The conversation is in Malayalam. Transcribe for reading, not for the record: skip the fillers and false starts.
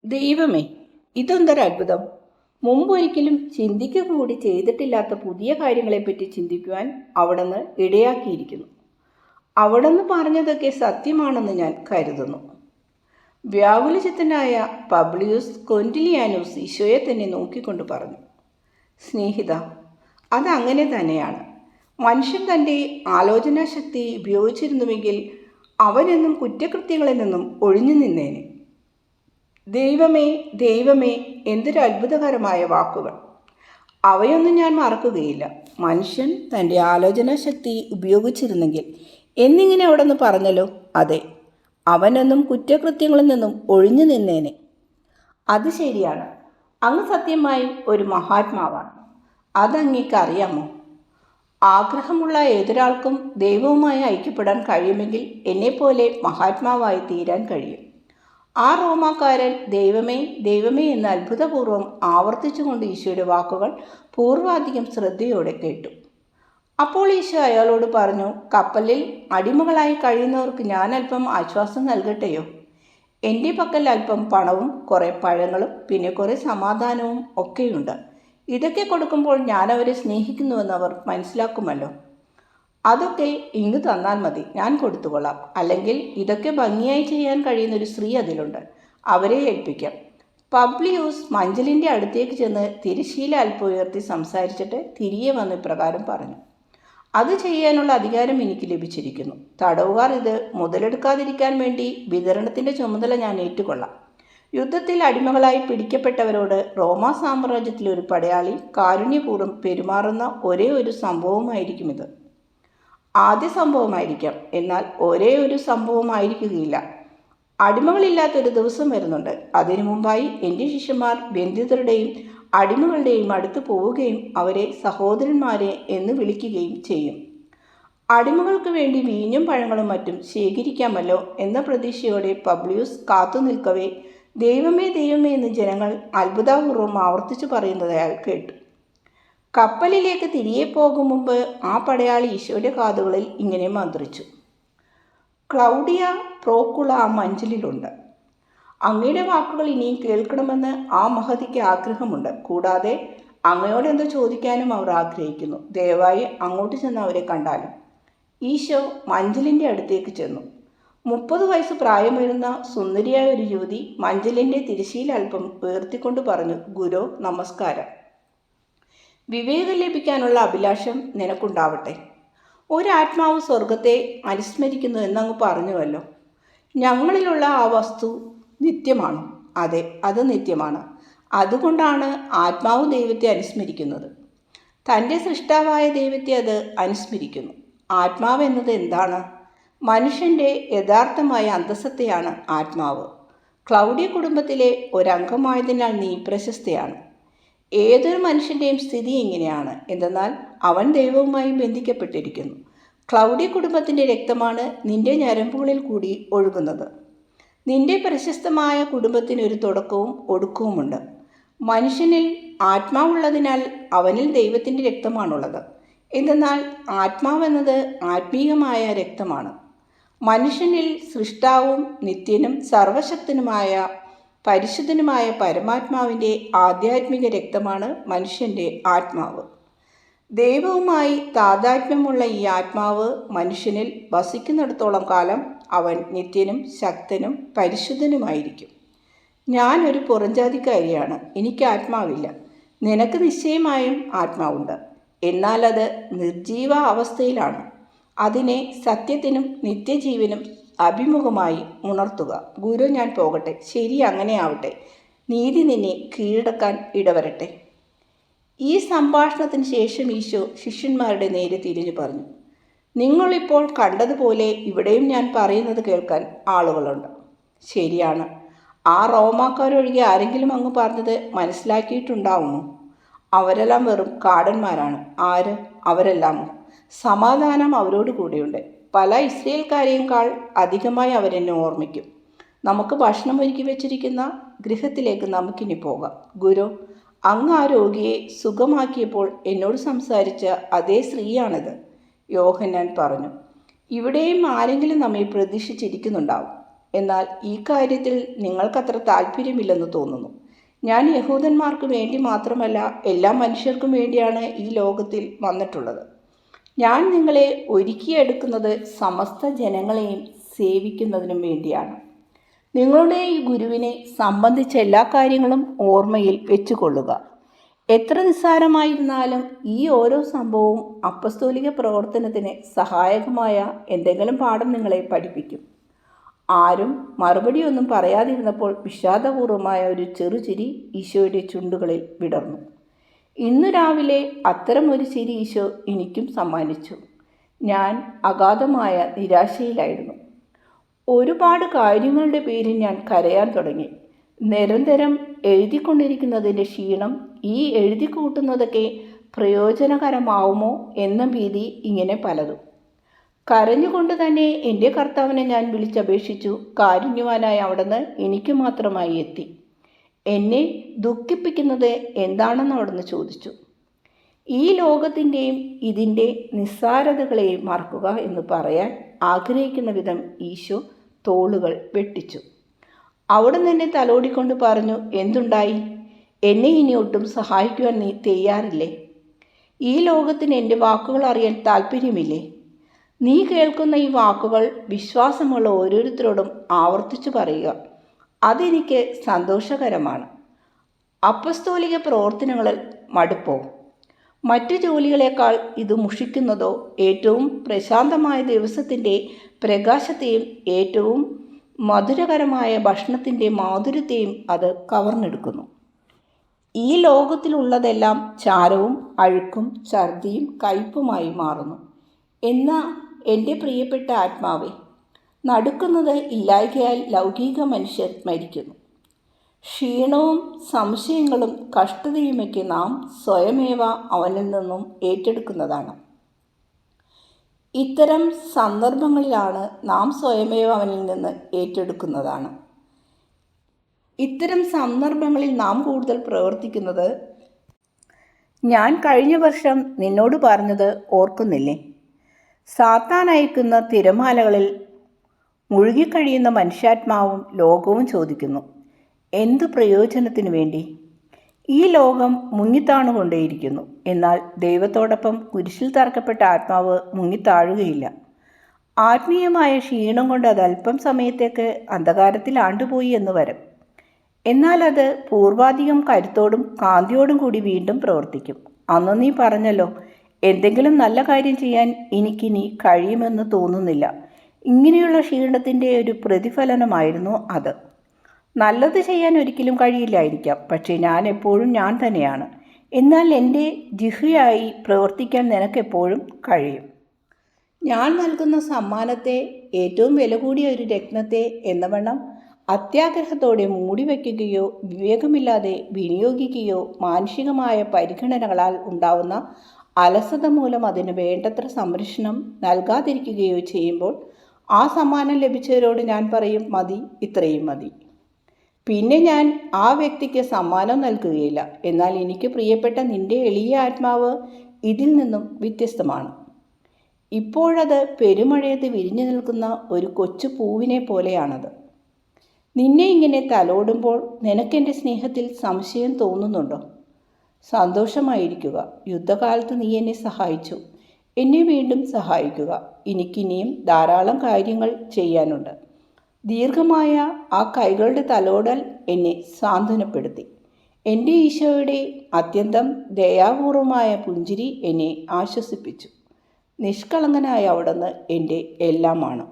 ദൈവമേ, ഇതെന്തൊരത്ഭുതം! മുമ്പൊരിക്കലും ചിന്തിക്കുക കൂടി ചെയ്തിട്ടില്ലാത്ത പുതിയ കാര്യങ്ങളെപ്പറ്റി ചിന്തിക്കുവാൻ അവിടുന്ന് ഇടയാക്കിയിരിക്കുന്നു. അവിടുന്ന് പറഞ്ഞതൊക്കെ സത്യമാണെന്ന് ഞാൻ കരുതുന്നു. വ്യാകുലചിത്തനായ പബ്ലിയൂസ് കൊന്റിലിയാനൂസ് ഈശോയെ തന്നെ നോക്കിക്കൊണ്ട് പറഞ്ഞു, സ്നേഹിത, അതങ്ങനെ തന്നെയാണ്. മനുഷ്യൻ തൻ്റെ ആലോചനാശക്തി ഉപയോഗിച്ചിരുന്നുവെങ്കിൽ അവനെന്നും കുറ്റകൃത്യങ്ങളിൽ നിന്നും ഒഴിഞ്ഞു നിന്നേനെ. ദൈവമേ, ദൈവമേ, എന്തൊരു അത്ഭുതകരമായ വാക്കുകൾ! അവയൊന്നും ഞാൻ മറക്കുകയില്ല. മനുഷ്യൻ തൻ്റെ ആലോചനാശക്തി ഉപയോഗിച്ചിരുന്നെങ്കിൽ എന്നിങ്ങനെ അവിടെ നിന്ന് പറഞ്ഞല്ലോ. അതെ, അവനെന്നും കുറ്റകൃത്യങ്ങളിൽ നിന്നും ഒഴിഞ്ഞു നിന്നേനെ. അത് ശരിയാണ്. അങ്ങ് സത്യമായി ഒരു മഹാത്മാവാണ്. അതങ്ങേക്ക് അറിയാമോ? ആഗ്രഹമുള്ള ഏതൊരാൾക്കും ദൈവവുമായി ഐക്യപ്പെടാൻ കഴിയുമെങ്കിൽ എന്നെപ്പോലെ മഹാത്മാവായി തീരാൻ കഴിയും. ആ റോമാക്കാരൻ ദൈവമേ, ദൈവമേ എന്ന് അത്ഭുതപൂർവ്വം ആവർത്തിച്ചുകൊണ്ട് ഈശോയുടെ വാക്കുകൾ പൂർവാധികം ശ്രദ്ധയോടെ കേട്ടു. അപ്പോൾ ഈശോ അയാളോട് പറഞ്ഞു, കപ്പലിൽ അടിമകളായി കഴിയുന്നവർക്ക് ഞാൻ അല്പം ആശ്വാസം നൽകട്ടെയോ? എൻ്റെ പക്കൽ അല്പം പണവും കുറേ പഴങ്ങളും പിന്നെ കുറേ സമാധാനവും ഒക്കെയുണ്ട്. ഇതൊക്കെ കൊടുക്കുമ്പോൾ ഞാൻ അവരെ സ്നേഹിക്കുന്നുവെന്ന് അവർ മനസ്സിലാക്കുമല്ലോ. അതൊക്കെ ഇങ്ങ് തന്നാൽ മതി, ഞാൻ കൊടുത്തുകൊള്ളാം. അല്ലെങ്കിൽ ഇതൊക്കെ ഭംഗിയായി ചെയ്യാൻ കഴിയുന്നൊരു സ്ത്രീ അതിലുണ്ട്, അവരെ ഏൽപ്പിക്കാം. പബ്ലിയൂസ് മഞ്ചലിൻ്റെ അടുത്തേക്ക് ചെന്ന് തിരശ്ശീല അല്പം ഉയർത്തി സംസാരിച്ചിട്ട് തിരികെ വന്ന് ഇപ്രകാരം പറഞ്ഞു, അത് ചെയ്യാനുള്ള അധികാരം എനിക്ക് ലഭിച്ചിരിക്കുന്നു. തടവുകാർ ഇത് മുതലെടുക്കാതിരിക്കാൻ വേണ്ടി വിതരണത്തിൻ്റെ ചുമതല ഞാൻ ഏറ്റുകൊള്ളാം. യുദ്ധത്തിൽ അടിമകളായി പിടിക്കപ്പെട്ടവരോട് റോമാ സാമ്രാജ്യത്തിലെ ഒരു പടയാളി കാരുണ്യപൂർവ്വം പെരുമാറുന്ന ഒരേ ഒരു സംഭവമായിരിക്കും ഇത്. ആദ്യ സംഭവമായിരിക്കാം, എന്നാൽ ഒരേ ഒരു സംഭവമായിരിക്കുകയില്ല. അടിമകളില്ലാത്തൊരു ദിവസം വരുന്നുണ്ട്. അതിനു മുമ്പായി എൻ്റെ ശിഷ്യന്മാർ ബന്ധിതരുടെയും അടിമകളുടെയും അടുത്ത് പോവുകയും അവരെ സഹോദരന്മാരെ എന്ന് വിളിക്കുകയും ചെയ്യും. അടിമകൾക്ക് വേണ്ടി വീഞ്ഞും പഴങ്ങളും മറ്റും ശേഖരിക്കാമല്ലോ എന്ന പ്രതീക്ഷയോടെ പബ്ലിയൂസ് കാത്തു നിൽക്കവേ ദൈവമേ, ദൈവമേ എന്ന് ജനങ്ങൾ അത്ഭുതപൂർവ്വം ആവർത്തിച്ചു പറയുന്നത് അയാൾ കേട്ടു. കപ്പലിലേക്ക് തിരികെ പോകും മുമ്പ് ആ പടയാളി ഈശോയുടെ കാതുകളിൽ ഇങ്ങനെ മന്ത്രിച്ചു, ക്ലൗഡിയ പ്രോക്കുള ആ മഞ്ചലിലുണ്ട്. അങ്ങയുടെ വാക്കുകൾ ഇനിയും കേൾക്കണമെന്ന് ആ മഹതിക്ക് ആഗ്രഹമുണ്ട്. കൂടാതെ അങ്ങയോട് എന്തോ ചോദിക്കാനും അവർ ആഗ്രഹിക്കുന്നു. ദയവായി അങ്ങോട്ട് ചെന്ന് അവരെ കണ്ടാലും. ഈശോ മഞ്ചലിൻ്റെ അടുത്തേക്ക് ചെന്നു. 30 വയസ്സ് പ്രായം വരുന്ന സുന്ദരിയായ ഒരു യുവതി മഞ്ചലിൻ്റെ തിരശ്ശീല അല്പം ഉയർത്തിക്കൊണ്ട് പറഞ്ഞു, ഗുരു നമസ്കാരം. വിവേകം ലഭിക്കാനുള്ള അഭിലാഷം നിനക്കുണ്ടാവട്ടെ. ഒരാത്മാവ് സ്വർഗത്തെ അനുസ്മരിക്കുന്നു എന്നങ്ങ് പറഞ്ഞുവല്ലോ. ഞങ്ങളിലുള്ള ആ വസ്തു നിത്യമാണ്. അതെ, അത് നിത്യമാണ്. അതുകൊണ്ടാണ് ആത്മാവ് ദൈവത്തെ അനുസ്മരിക്കുന്നത്. തൻ്റെ സൃഷ്ടാവായ ദൈവത്തെ അത് അനുസ്മരിക്കുന്നു. ആത്മാവ് എന്നത് എന്താണ്? മനുഷ്യൻ്റെ യഥാർത്ഥമായ അന്തസ്സത്തെയാണ് ആത്മാവ്. ക്ലൗഡിയ കുടുംബത്തിലെ ഒരംഗമായതിനാൽ നീ പ്രശസ്തയാണ്. ഏതൊരു മനുഷ്യൻ്റെയും സ്ഥിതി ഇങ്ങനെയാണ്. എന്തെന്നാൽ അവൻ ദൈവവുമായി ബന്ധിക്കപ്പെട്ടിരിക്കുന്നു. ക്ലൗഡിയ കുടുംബത്തിൻ്റെ രക്തമാണ് നിന്റെ ഞരമ്പുകളിൽ കൂടി ഒഴുകുന്നത്. നിന്റെ പ്രശസ്തമായ കുടുംബത്തിനൊരു തുടക്കവും ഒടുക്കവുമുണ്ട്. മനുഷ്യനിൽ ആത്മാവുള്ളതിനാൽ അവനിൽ ദൈവത്തിൻ്റെ രക്തമാണുള്ളത്. എന്തെന്നാൽ ആത്മാവെന്നത് ആത്മീയമായ രക്തമാണ്. മനുഷ്യനിൽ സൃഷ്ടാവും നിത്യനും സർവശക്തനുമായ പരിശുദ്ധനുമായ പരമാത്മാവിൻ്റെ ആധ്യാത്മിക രക്തമാണ് മനുഷ്യൻ്റെ ആത്മാവ്. ദൈവവുമായി താതാത്മ്യമുള്ള ഈ ആത്മാവ് മനുഷ്യനിൽ വസിക്കുന്നിടത്തോളം കാലം അവൻ നിത്യനും ശക്തനും പരിശുദ്ധനുമായിരിക്കും. ഞാനൊരു പുറംജാതിക്കാരിയാണ്, എനിക്ക് ആത്മാവില്ല. നിനക്ക് നിശ്ചയമായും ആത്മാവുണ്ട്, എന്നാൽ അത് നിർജീവ അവസ്ഥയിലാണ്. അതിനെ സത്യത്തിനും നിത്യജീവനും അഭിമുഖമായി ഉണർത്തുക. ഗുരു, ഞാൻ പോകട്ടെ. ശരി, അങ്ങനെ ആവട്ടെ. നീതി നിന്നെ കീഴടക്കാൻ ഇടവരട്ടെ. ഈ സംഭാഷണത്തിന് ശേഷം ഈശോ ശിഷ്യന്മാരുടെ നേരെ തിരിഞ്ഞു പറഞ്ഞു, നിങ്ങളിപ്പോൾ കണ്ടതുപോലെ ഇവിടെയും ഞാൻ പറയുന്നത് കേൾക്കാൻ ആളുകളുണ്ട്. ശരിയാണ്, ആ റോമാക്കാരൊഴികെ ആരെങ്കിലും അങ്ങ് പറഞ്ഞത് മനസ്സിലാക്കിയിട്ടുണ്ടാവുമോ? അവരെല്ലാം വെറും കാടന്മാരാണ്. ആര്? അവരെല്ലാമോ? സമാധാനം അവരോട് കൂടെയുണ്ട്. പല ഇസ്രയേൽക്കാരെക്കാൾ അധികമായി അവരെന്നെ ഓർമ്മിക്കും. നമുക്ക് ഭക്ഷണം ഒരുക്കി വെച്ചിരിക്കുന്ന ഗൃഹത്തിലേക്ക് നമുക്കിനി പോകാം. ഗുരു, അങ്ങ് ആ രോഗിയെ സുഖമാക്കിയപ്പോൾ എന്നോട് സംസാരിച്ച അതേ സ്ത്രീയാണിത്, യോഹന്നാൻ പറഞ്ഞു. ഇവിടെയും ആരെങ്കിലും നമ്മെ പ്രതീക്ഷിച്ചിരിക്കുന്നുണ്ടാവും. എന്നാൽ ഈ കാര്യത്തിൽ നിങ്ങൾക്കത്ര താല്പര്യമില്ലെന്ന് തോന്നുന്നു. ഞാൻ യഹൂദന്മാർക്ക് വേണ്ടി മാത്രമല്ല, എല്ലാ മനുഷ്യർക്കും വേണ്ടിയാണ് ഈ ലോകത്തിൽ വന്നിട്ടുള്ളത്. ഞാൻ നിങ്ങളെ ഒരുക്കിയെടുക്കുന്നത് സമസ്ത ജനങ്ങളെയും സേവിക്കുന്നതിനും വേണ്ടിയാണ്. നിങ്ങളുടെ ഈ ഗുരുവിനെ സംബന്ധിച്ച എല്ലാ കാര്യങ്ങളും ഓർമ്മയിൽ വെച്ചുകൊള്ളുക. എത്ര നിസ്സാരമായിരുന്നാലും ഈ ഓരോ സംഭവവും അപ്പസ്തോലിക പ്രവർത്തനത്തിന് സഹായകമായ എന്തെങ്കിലും പാഠം നിങ്ങളെ പഠിപ്പിക്കും. ആരും മറുപടിയൊന്നും പറയാതിരുന്നപ്പോൾ വിഷാദപൂർവമായ ഒരു ചെറുചിരി ഈശോയുടെ ചുണ്ടുകളിൽ വിടർന്നു. ഇന്നു രാവിലെ അത്തരം ഒരു ചിരി ഈശോ എനിക്കും സമ്മാനിച്ചു. ഞാൻ അഗാധമായ നിരാശയിലായിരുന്നു. ഒരുപാട് കാര്യങ്ങളുടെ പേരിൽ ഞാൻ കരയാൻ തുടങ്ങി. നിരന്തരം എഴുതിക്കൊണ്ടിരിക്കുന്നതിൻ്റെ ക്ഷീണം, ഈ എഴുതി കൂട്ടുന്നതൊക്കെ പ്രയോജനകരമാവുമോ എന്ന ഭീതി, ഇങ്ങനെ പലതും. കരഞ്ഞുകൊണ്ട് തന്നെ എൻ്റെ കർത്താവിനെ ഞാൻ വിളിച്ചപേക്ഷിച്ചു. കാരുണ്യവാനായ അവിടുന്ന് എനിക്ക് മാത്രമായി എത്തി. എന്നെ ദുഃഖിപ്പിക്കുന്നത് എന്താണെന്ന് അവിടുന്ന് ചോദിച്ചു. ഈ ലോകത്തിൻ്റെയും ഇതിൻ്റെ നിസ്സാരതകളെയും മറക്കുക എന്ന് പറയാൻ ആഗ്രഹിക്കുന്ന വിധം ഈശോ തോളുകൾ വെട്ടിച്ചു. അവിടുന്ന് എന്നെ തലോടിക്കൊണ്ട് പറഞ്ഞു, എന്തുണ്ടായി? എന്നെ ഇനി ഒട്ടും സഹായിക്കുവാൻ നീ തയ്യാറില്ലേ? ഈ ലോകത്തിന് എൻ്റെ വാക്കുകൾ അറിയാൻ താല്പര്യമില്ലേ? നീ കേൾക്കുന്ന ഈ വാക്കുകൾ വിശ്വാസമുള്ള ഓരോരുത്തരോടും ആവർത്തിച്ചു പറയുക. അതെനിക്ക് സന്തോഷകരമാണ്. അപ്പസ്തോലിക പ്രവർത്തനങ്ങളിൽ മടുപ്പോ? മറ്റു ജോലികളെക്കാൾ ഇത് മുഷിക്കുന്നതോ? ഏറ്റവും പ്രശാന്തമായ ദിവസത്തിൻ്റെ പ്രകാശത്തെയും ഏറ്റവും മധുരകരമായ ഭക്ഷണത്തിൻ്റെ മാധുര്യത്തെയും അത് കവർന്നെടുക്കുന്നു. ഈ ലോകത്തിലുള്ളതെല്ലാം ചാരവും അഴുക്കും ഛർദിയും കയ്പുമായി മാറുന്നു. എന്നാൽ എൻ്റെ പ്രിയപ്പെട്ട ആത്മാവേ, നടുക്കുന്നത് ഇല്ലായ്കയാൽ ലൗകിക മനുഷ്യർ മരിക്കുന്നു. ക്ഷീണവും സംശയങ്ങളും കഷ്ടതയുമൊക്കെ നാം സ്വയമേവ അവനിൽ നിന്നും ഏറ്റെടുക്കുന്നതാണ്. ഇത്തരം സന്ദർഭങ്ങളിലാണ് നാം സ്വയമേവ അവനിൽ നിന്ന് ഏറ്റെടുക്കുന്നതാണ്. ഇത്തരം സന്ദർഭങ്ങളിൽ നാം കൂടുതൽ പ്രവർത്തിക്കുന്നത്. ഞാൻ കഴിഞ്ഞ വർഷം നിന്നോട് പറഞ്ഞത് ഓർക്കുന്നില്ലേ? സാത്താൻ അയക്കുന്ന തിരമാലകളിൽ മുഴുകിക്കഴിയുന്ന മനുഷ്യാത്മാവും ലോകവും ചോദിക്കുന്നു, എന്തു പ്രയോജനത്തിനു വേണ്ടി? ഈ ലോകം മുങ്ങിത്താണുകൊണ്ടേയിരിക്കുന്നു. എന്നാൽ ദൈവത്തോടൊപ്പം കുരിശിൽ തറക്കപ്പെട്ട ആത്മാവ് മുങ്ങിത്താഴുകയില്ല. ആത്മീയമായ ക്ഷീണം കൊണ്ട് അത് അല്പം സമയത്തേക്ക് അന്ധകാരത്തിൽ ആണ്ടുപോയി എന്ന് വരും. എന്നാൽ അത് പൂർവാധികം കരുത്തോടും കാന്തിയോടും കൂടി വീണ്ടും പ്രവർത്തിക്കും. അന്ന് നീ പറഞ്ഞല്ലോ, എന്തെങ്കിലും നല്ല കാര്യം ചെയ്യാൻ എനിക്കിനി കഴിയുമെന്ന് തോന്നുന്നില്ല. ഇങ്ങനെയുള്ള ക്ഷീണത്തിൻ്റെ ഒരു പ്രതിഫലനമായിരുന്നു അത്. നല്ലത് ചെയ്യാൻ ഒരിക്കലും കഴിയില്ലായിരിക്കാം, പക്ഷേ ഞാൻ എപ്പോഴും ഞാൻ തന്നെയാണ്. എന്നാൽ എൻ്റെ ജിഹ്വയായി പ്രവർത്തിക്കാൻ നിനക്കെപ്പോഴും കഴിയും. ഞാൻ നൽകുന്ന സമ്മാനത്തെ, ഏറ്റവും വില കൂടിയ ഒരു രത്നത്തെ എന്നവണ്ണം അത്യാഗ്രഹത്തോടെ മൂടിവെക്കുകയോ വിവേകമില്ലാതെ വിനിയോഗിക്കുകയോ മാനുഷികമായ പരിഗണനകളാൽ ഉണ്ടാവുന്ന അലസത മൂലം അതിന് വേണ്ടത്ര സംരക്ഷണം നൽകാതിരിക്കുകയോ ചെയ്യുമ്പോൾ ആ സമ്മാനം ലഭിച്ചവരോട് ഞാൻ പറയും, മതി, ഇത്രയും മതി. പിന്നെ ഞാൻ ആ വ്യക്തിക്ക് സമ്മാനം നൽകുകയില്ല. എന്നാൽ എനിക്ക് പ്രിയപ്പെട്ട നിന്റെ എളിയ ആത്മാവ് ഇതിൽ നിന്നും വ്യത്യസ്തമാണ്. ഇപ്പോഴത് പെരുമഴയത്ത് വിരിഞ്ഞു നിൽക്കുന്ന ഒരു കൊച്ചു പൂവിനെ പോലെയാണത്. നിന്നെ ഇങ്ങനെ തലോടുമ്പോൾ നിനക്കെൻ്റെ സ്നേഹത്തിൽ സംശയം തോന്നുന്നുണ്ടോ? സന്തോഷമായിരിക്കുക. യുദ്ധകാലത്ത് നീ എന്നെ സഹായിച്ചു. എന്നെ വീണ്ടും സഹായിക്കുക. എനിക്കിനിയും ധാരാളം കാര്യങ്ങൾ ചെയ്യാനുണ്ട്. ദീർഘമായ ആ കൈകളുടെ തലോടൽ എന്നെ സാന്ത്വനപ്പെടുത്തി. എൻ്റെ ഈശോയുടെ അത്യന്തം ദയാപൂർവമായ പുഞ്ചിരി എന്നെ ആശ്വസിപ്പിച്ചു. നിഷ്കളങ്കനായ അവിടുന്ന് എൻ്റെ എല്ലാമാണ്.